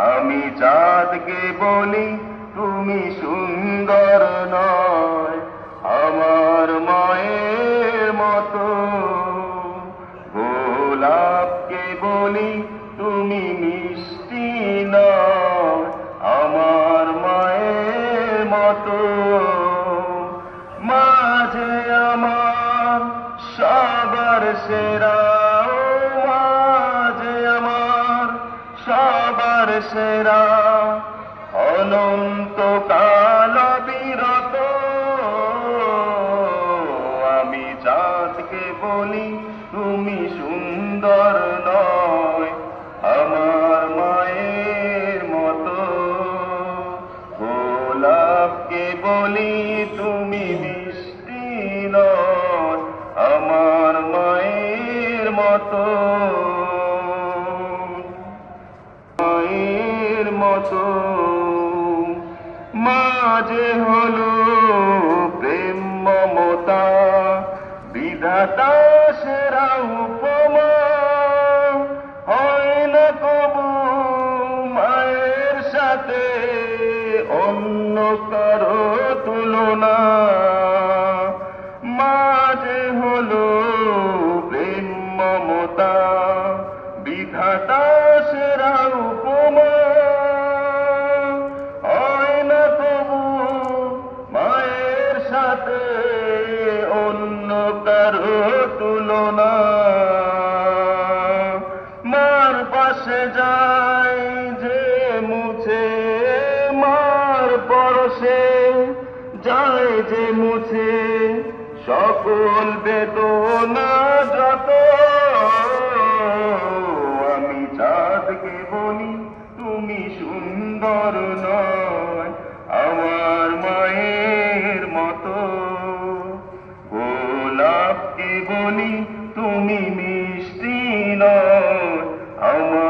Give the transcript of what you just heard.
আমি চাঁদকে বলি তুমি সুন্দর নয় আমার মায়ের মতো, গোলাপকে বলি তুমি মিষ্টি নয় আমার মায়ের মতো। মাঝে আমার সবার সেরা, ও মাঝে আমার সবার সেরা, অনন্তকাল বিরত। আমি চাঁদকে বলি তুমি সুন্দর নয় আমার মায়ের মতো, গোলাপকে বলি তুমি মিষ্টি নয় আমার মায়ের মতো, মায়ের মতো। মাঝে হলো প্রেম মমতা, বিধাতা সেরা উপমা, হয় না কবু মায়ের সাথে অন্য কারো তুলনা। মাঝে হলো প্রেম মমতা, বিধাতা সেরা উপমা, হয় না কবু মায়ের সাথে অন্য কারো তুলনা। মার পাশে যায় যে মুছে, মার পরশে যায় যে মুছে সকল বেদনা যত। আমি চাঁদকে বলি তুমি সুন্দর নয় আমার মায়ের মতো, গোলাপকে বলি তুমি মিষ্টি নয় আমার